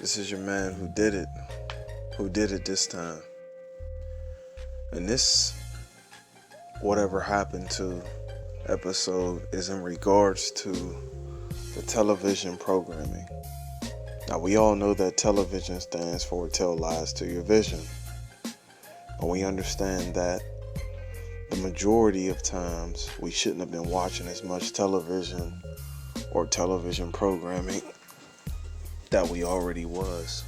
This is your man who did it this time. And this, whatever happened to episode, is in regards to the television programming. Now, we all know that television stands for tell lies to your vision. But we understand that the majority of times we shouldn't have been watching as much television or television programming that we already was.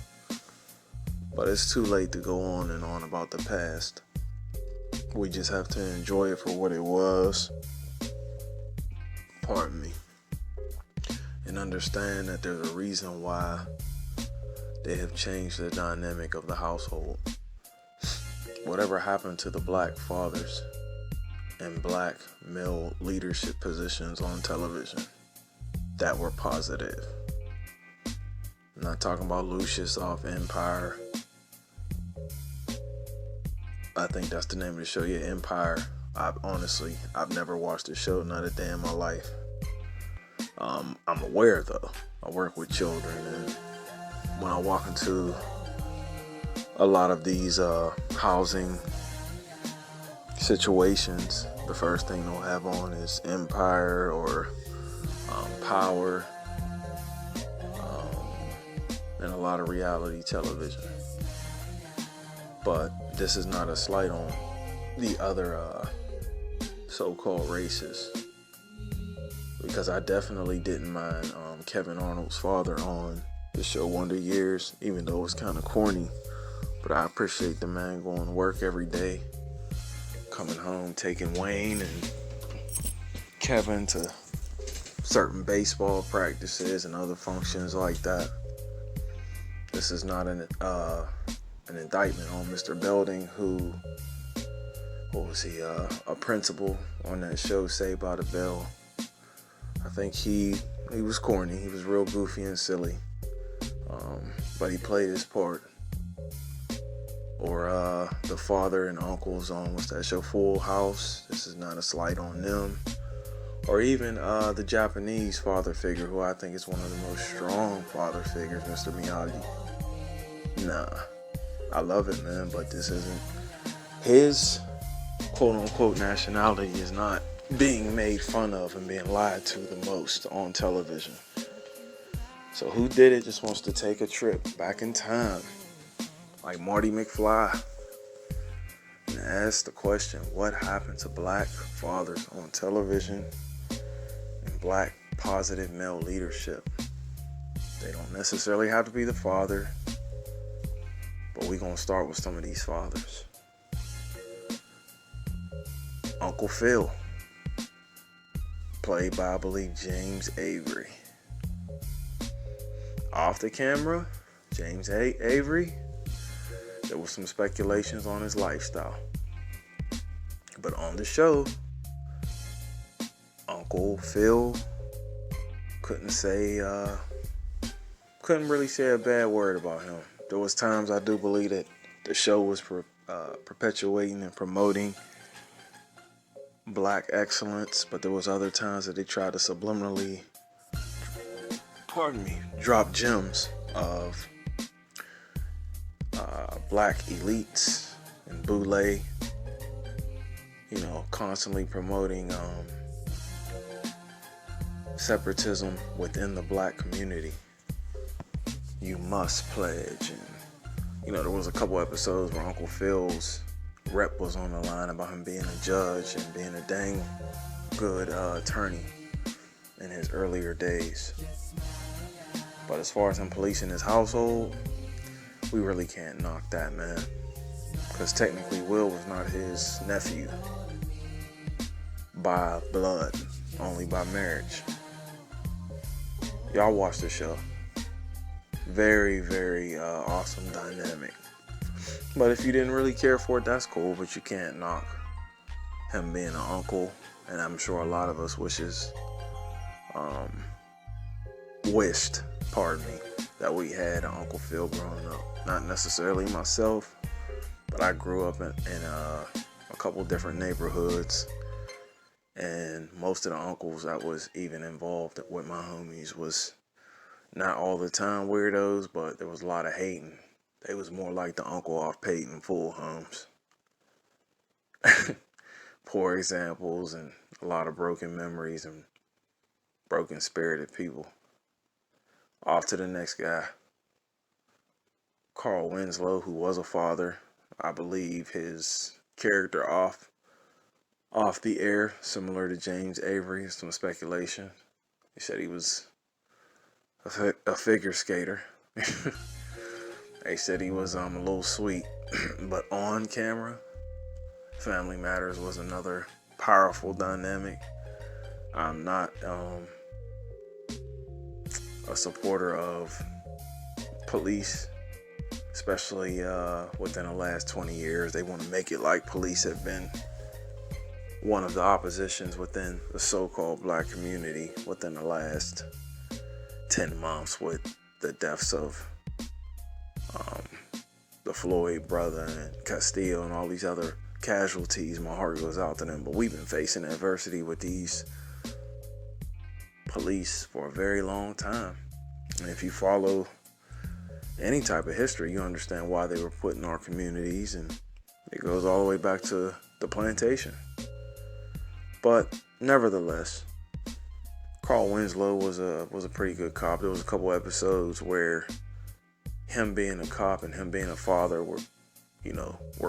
But it's too late to go on and on about the past. We just have to enjoy it for what it was. Pardon me. And understand that there's a reason why they have changed the dynamic of the household. Whatever happened to the black fathers and black male leadership positions on television that were positive. I'm not talking about Lucius off Empire. I think that's the name of the show, yeah, Empire. I've never watched the show, not a day in my life. I'm aware though. I work with children, and when I walk into a lot of these housing situations, the first thing they'll have on is Empire or Power, and a lot of reality television. But this is not a slight on the other so-called races, because I definitely didn't mind Kevin Arnold's father on the show Wonder Years, even though it was kind of corny. But I appreciate the man going to work every day, coming home, taking Wayne and Kevin to certain baseball practices and other functions like that. This is not an indictment on Mr. Belding, who, what was he, a principal on that show Saved by the Bell. I think he was corny. He was real goofy and silly, but he played his part. Or the father and uncles on, what's that show, Full House. This is not a slight on them. Or even the Japanese father figure, who I think is one of the most strong father figures, Mr. Miyagi. Nah, I love it, man, but this isn't his quote-unquote nationality is not being made fun of and being lied to the most on television. So who did it just wants to take a trip back in time, like Marty McFly, and ask the question, what happened to black fathers on television and black positive male leadership? They don't necessarily have to be the father, but we're going to start with some of these fathers. Uncle Phil, played by, I believe, James Avery. Off the camera, James Avery, there was some speculations on his lifestyle. But on the show, Uncle Phil couldn't really say a bad word about him. There was times I do believe that the show was perpetuating and promoting black excellence, but there was other times that they tried to subliminally, drop gems of black elites and boule, constantly promoting separatism within the black community. You must pledge, and there was a couple episodes where Uncle Phil's rep was on the line about him being a judge and being a dang good attorney in his earlier days. But as far as him policing his household, we really can't knock that, man, because technically Will was not his nephew by blood, only by marriage. Y'all watch the show. Very, very awesome dynamic. But if you didn't really care for it, that's cool, but you can't knock him being an uncle, and I'm sure a lot of us wished, that we had an Uncle Phil growing up. Not necessarily myself, but I grew up in a couple different neighborhoods, and most of the uncles that was even involved with my homies was Not all the time weirdos, but there was a lot of hating. They was more like the uncle off Peyton full homes. Poor examples and a lot of broken memories and broken spirited people. Off to the next guy. Carl Winslow, who was a father. I believe his character off the air, similar to James Avery. Some speculation. He said he was a figure skater. They said he was a little sweet, but on camera, Family Matters was another powerful dynamic. I'm not a supporter of police, especially within the last 20 years. They want to make it like police have been one of the oppositions within the so-called black community within the last 10 months with the deaths of the Floyd brother and Castillo and all these other casualties. My heart goes out to them, but we've been facing adversity with these police for a very long time. And if you follow any type of history, you understand why they were put in our communities, and it goes all the way back to the plantation. But nevertheless, Carl Winslow was a pretty good cop. There was a couple episodes where him being a cop and him being a father were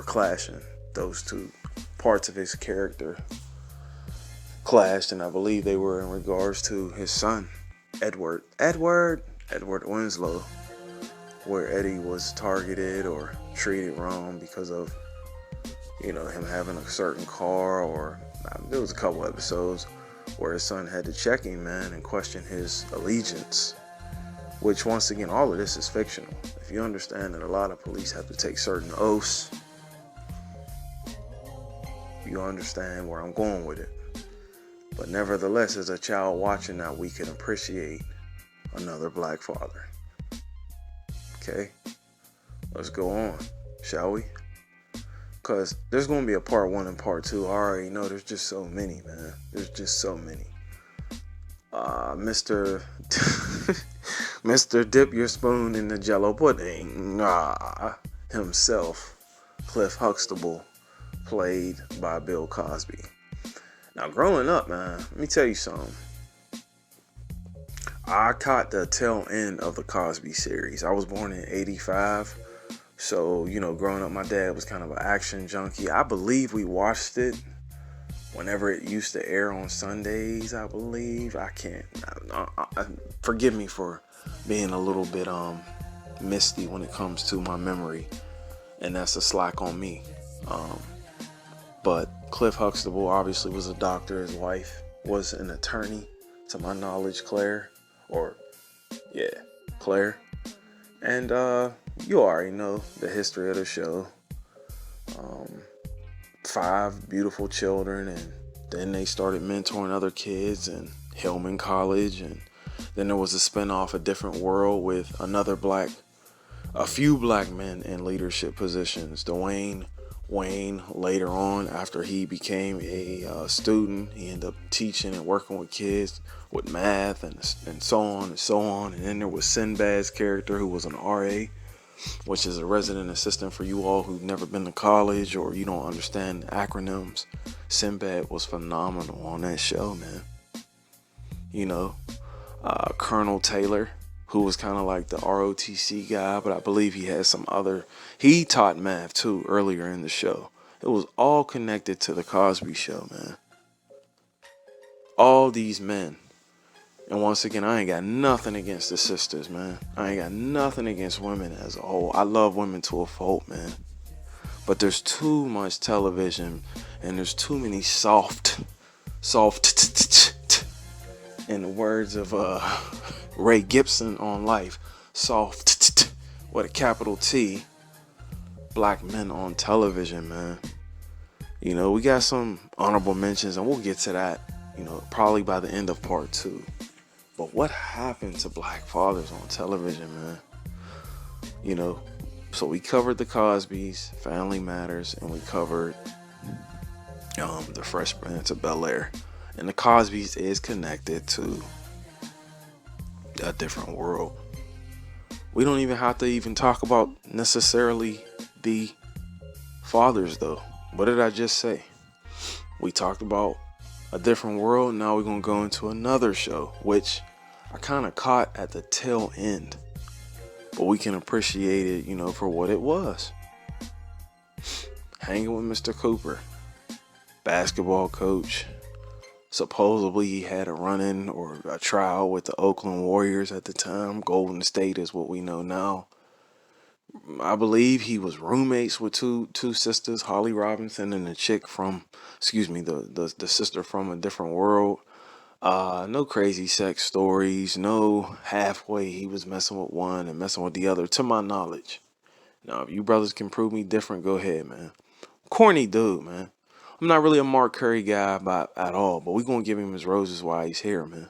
clashing. Those two parts of his character clashed, and I believe they were in regards to his son, Edward Winslow, where Eddie was targeted or treated wrong because of him having a certain car, or there was a couple episodes where his son had to check him, man, and question his allegiance, which, once again, all of this is fictional. If you understand that a lot of police have to take certain oaths, you understand where I'm going with it. But nevertheless, as a child watching that, we can appreciate another black father. Okay, let's go on, shall we? Because there's going to be a part 1 and part 2. I already know there's just so many, man. There's just so many. Mr. Dip Your Spoon in the Jello Pudding himself, Cliff Huxtable, played by Bill Cosby. Now, growing up, man, let me tell you something. I caught the tail end of the Cosby series. I was born in 85. So, growing up, my dad was kind of an action junkie. I believe we watched it whenever it used to air on Sundays, I believe. Forgive me for being a little bit misty when it comes to my memory, and that's a slack on me. But Cliff Huxtable obviously was a doctor. His wife was an attorney, to my knowledge, Claire. And you already know the history of the show. 5 beautiful children, and then they started mentoring other kids in Hillman College, and then there was a spinoff, A Different World, with a few black men in leadership positions. Dwayne Wayne, later on, after he became a student, he ended up teaching and working with kids with math and so on and so on. And then there was Sinbad's character, who was an RA, which is a resident assistant. For you all who've never been to college or you don't understand acronyms, Sinbad was phenomenal on that show, man. Colonel Taylor, who was kind of like the ROTC guy, but I believe he taught math too earlier in the show. It was all connected to the Cosby Show, man. All these men. And once again, I ain't got nothing against the sisters, man. I ain't got nothing against women as a whole. I love women to a fault, man. But there's too much television, and there's too many soft, in the words of Ray Gibson on Life, soft, with a capital T, black men on television, man. We got some honorable mentions, and we'll get to that, probably by the end of part 2. But what happened to black fathers on television, man? So we covered the Cosbys, Family Matters, and we covered the Fresh Prince of Bel-Air. And the Cosbys is connected to a different world. We don't even have to even talk about necessarily the fathers though. What did I just say? We talked about a different world. Now we're going to go into another show, which I kind of caught at the tail end, but we can appreciate it, for what it was. Hanging with Mr. Cooper, basketball coach. Supposedly he had a run-in or a trial with the Oakland Warriors at the time. Golden State is what we know now. I believe he was roommates with two sisters, Holly Robinson and the chick from, the sister from a different world. No crazy sex stories. No halfway he was messing with one and messing with the other, to my knowledge. Now, if you brothers can prove me different, go ahead, man. Corny dude, man. I'm not really a Mark Curry guy at all, but we're going to give him his roses while he's here, man.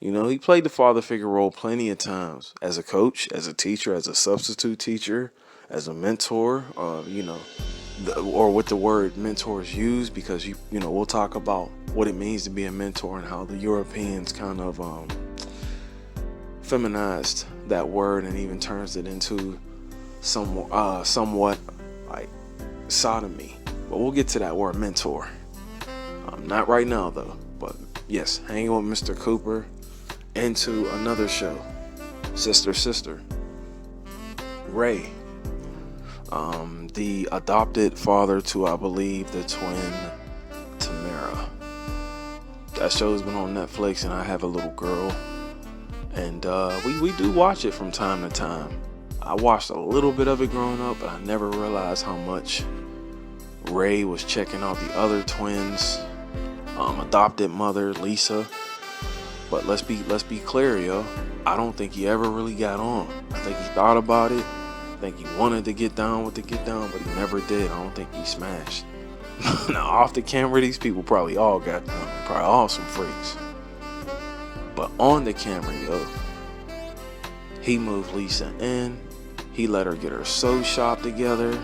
He played the father figure role plenty of times as a coach, as a teacher, as a substitute teacher, as a mentor, or what the word mentor is used, because, we'll talk about what it means to be a mentor and how the Europeans kind of feminized that word and even turns it into somewhat like sodomy. But we'll get to that word mentor. Not right now, though. But yes, hanging with Mr. Cooper into another show. Sister. Ray. The adopted father to, I believe, the twin Tamara. That show's been on Netflix, and I have a little girl. And we do watch it from time to time. I watched a little bit of it growing up, but I never realized how much Ray was checking out the other twins, adopted mother Lisa. But let's be clear, yo. I don't think he ever really got on. I think he thought about it. I think he wanted to get down with the get down, but he never did. I don't think he smashed. Now, off the camera, these people probably all got down. Probably all some freaks. But on the camera, yo, he moved Lisa in. He let her get her sew shop together.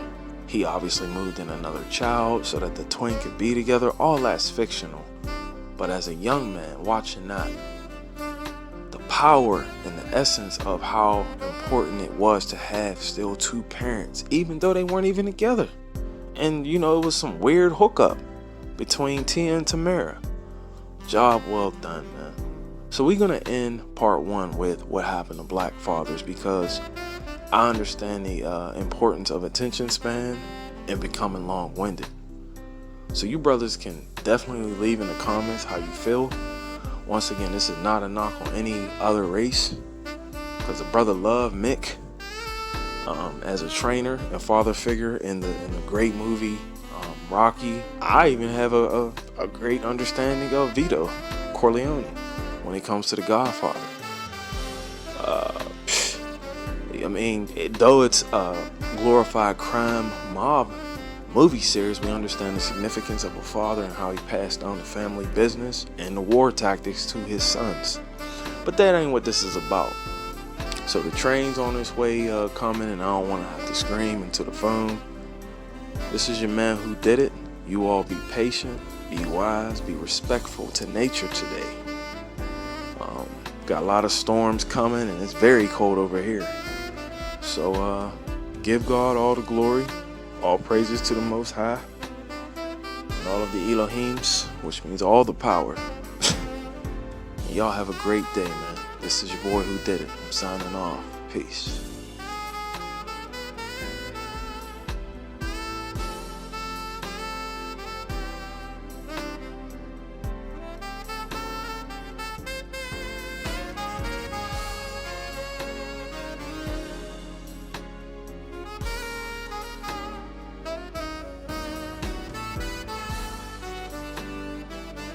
He obviously moved in another child so that the twin could be together. All that's fictional. But as a young man watching that, the power and the essence of how important it was to have still two parents, even though they weren't even together. And, it was some weird hookup between Tia and Tamara. Job well done, man. So we're going to end part 1 with what happened to black fathers, because I understand the importance of attention span and becoming long-winded. So you brothers can definitely leave in the comments how you feel. Once again, this is not a knock on any other race, because the brother loved Mick as a trainer and father figure in the great movie Rocky. I even have a great understanding of Vito Corleone when it comes to The Godfather. Though it's a glorified crime mob movie series, we understand the significance of a father and how he passed down the family business and the war tactics to his sons. But that ain't what this is about. So the train's on its way coming, and I don't want to have to scream into the phone. This is your man who did it. You all be patient, be wise, be respectful to nature today. Got a lot of storms coming, and it's very cold over here. So give God all the glory, all praises to the Most High, and all of the Elohims, which means all the power. Y'all have a great day, man. This is your boy who did it. I'm signing off. Peace.